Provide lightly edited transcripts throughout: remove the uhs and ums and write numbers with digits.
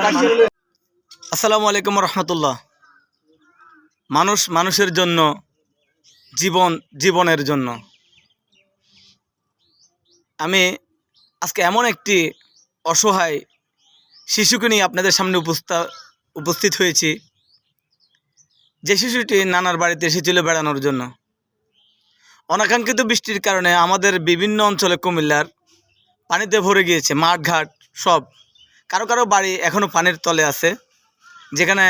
আসসালামু আলাইকুম রহমতুল্লাহ। মানুষ মানুষের জন্য, জীবন জীবনের জন্য। আমি আজকে এমন একটি অসহায় শিশুকে নিয়ে আপনাদের সামনে উপস্থিত হয়েছি, যে শিশুটি নানার বাড়িতে এসেছিল বেড়ানোর জন্য। অনাকাঙ্ক্ষিত বৃষ্টির কারণে আমাদের বিভিন্ন অঞ্চলে কুমিল্লার পানিতে ভরে গিয়েছে, মাঠঘাট সব। কারো কারো বাড়ি এখনও পানির তলে আছে, যেখানে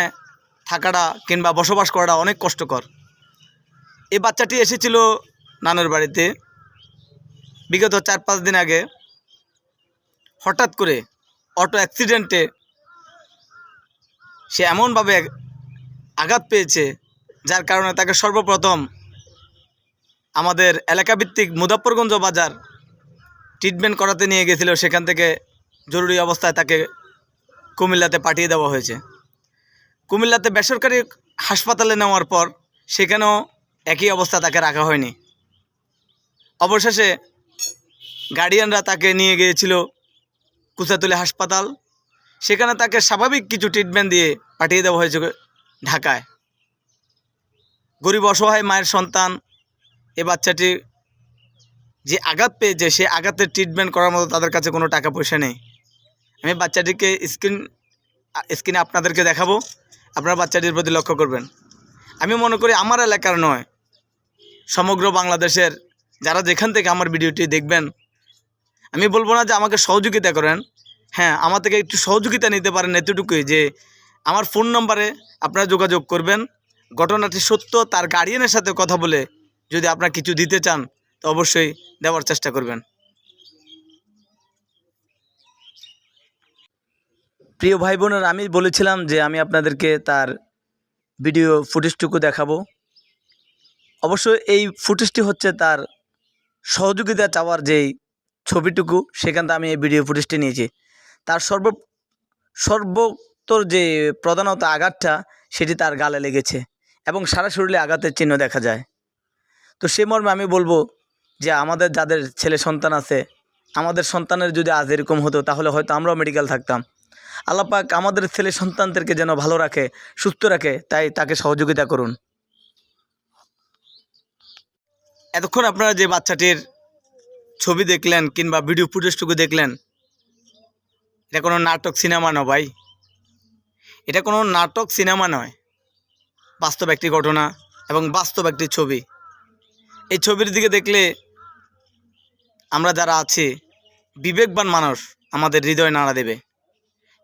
থাকাটা কিংবা বসবাস করাটা অনেক কষ্টকর। এই বাচ্চাটি এসেছিল নানার বাড়িতে বিগত 4-5 দিন আগে। হঠাৎ করে অটো অ্যাক্সিডেন্টে সে এমনভাবে আঘাত পেয়েছে, যার কারণে তাকে সর্বপ্রথম আমাদের এলাকাভিত্তিক মুজাফফরগঞ্জ বাজার ট্রিটমেন্ট করাতে নিয়ে গেছিল। সেখান থেকে জরুরি অবস্থায় তাকে কুমিল্লাতে পাঠিয়ে দেওয়া হয়েছে। কুমিল্লাতে বেসরকারি হাসপাতালে নেওয়ার পর সেখানেও একই অবস্থা, তাকে রাখা হয়নি। অবশেষে গার্ডিয়ানরা তাকে নিয়ে গিয়েছিল কুচাতলী হাসপাতাল। সেখানে তাকে স্বাভাবিক কিছু ট্রিটমেন্ট দিয়ে পাঠিয়ে দেওয়া হয়েছে ঢাকায়। গরিব অসহায় মায়ের সন্তান এ বাচ্চাটি যে আঘাত পেয়েছে, সে আঘাতের ট্রিটমেন্ট করার মতো তাদের কাছে কোনো টাকা পয়সা নেই। আমি বাচ্চাটিকে স্ক্রিনে আপনাদেরকে দেখাবো, আপনারা বাচ্চাটির প্রতি লক্ষ্য করবেন। আমি মনে করি আমার এলাকার নয়, সমগ্র বাংলাদেশের যারা যেখান থেকে আমার ভিডিওটি দেখবেন, আমি বলবো না যে আমাকে সহযোগিতা করেন। হ্যাঁ, আমার থেকে একটু সহযোগিতা নিতে পারেন, এতটুকুই যে আমার ফোন নম্বরে আপনারা যোগাযোগ করবেন। ঘটনাটি সত্য, তার গার্ডিয়ানের সাথে কথা বলে যদি আপনারা কিছু দিতে চান তো অবশ্যই দেওয়ার চেষ্টা করবেন। প্রিয় ভাই বোনেরা, আমি বলেছিলাম যে আমি আপনাদেরকে তার ভিডিও ফুটেজটুকু দেখাবো। অবশ্যই এই ফুটেজটি হচ্ছে তার সহযোগিতা চাওয়ার যেই ছবিটুকু, সেখান থেকে আমি এই ভিডিও ফুটেজটি নিয়েছি। তার সর্বোত্তর যে প্রধানত আঘাতটা, সেটি তার গালে লেগেছে এবং সারা শরীরে আঘাতের চিহ্ন দেখা যায়। তো সে মর্মে আমি বলবো যে আমাদের যাদের ছেলে সন্তান আছে, আমাদের সন্তানের যদি আজ এরকম হতো তাহলে হয়তো আমরাও মেডিকেল থাকতাম। আল্লাহ পাক আমাদের ছেলে সন্তানদেরকে যেন ভালো রাখে, সুস্থ রাখে, তাই তাকে সহযোগিতা করুন। এতক্ষণ আপনারা যে বাচ্চাটির ছবি দেখলেন কিংবা ভিডিও ফুটেজটুকু দেখলেন, এটা কোনো নাটক সিনেমা নয় ভাই, এটা কোনো নাটক সিনেমা নয়, বাস্তব একটি ঘটনা এবং বাস্তব একটি ছবি। এই ছবির দিকে দেখলে আমরা যারা আছি বিবেকবান মানুষ, আমাদের হৃদয় নাড়া দেবে।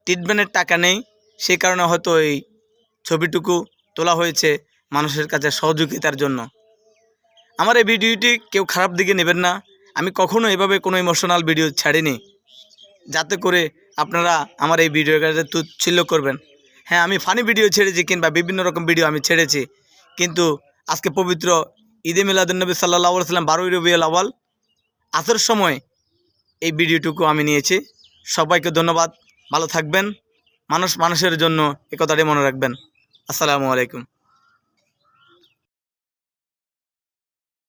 ট্রিটমেন্টের টাকা নেই, সেই কারণে হয়তো এই ছবিটুকু তোলা হয়েছে মানুষের কাছে সহযোগিতার জন্য। আমার এই ভিডিওটি কেউ খারাপ দিকে নেবেন না। আমি কখনো এভাবে কোনো ইমোশনাল ভিডিও ছাড়িনি, যাতে করে আপনারা আমার এই ভিডিওর কাছে তুচ্ছিল্য করবেন। হ্যাঁ, আমি ফানি ভিডিও ছেড়েছি কিংবা বিভিন্ন রকম ভিডিও আমি ছেড়েছি, কিন্তু আজকে পবিত্র ঈদে মিলাদুন্নবী সাল্লাল্লাহু আলাইহি ওয়াসাল্লাম 12ই রবিউল আউয়াল আসর সময় এই ভিডিওটুকু আমি নিয়েছি। সবাইকে ধন্যবাদ, ভালো থাকবেন। মানুষ মানুষের জন্য, এ কথাটি মনে রাখবেন। আসসালামু আলাইকুম।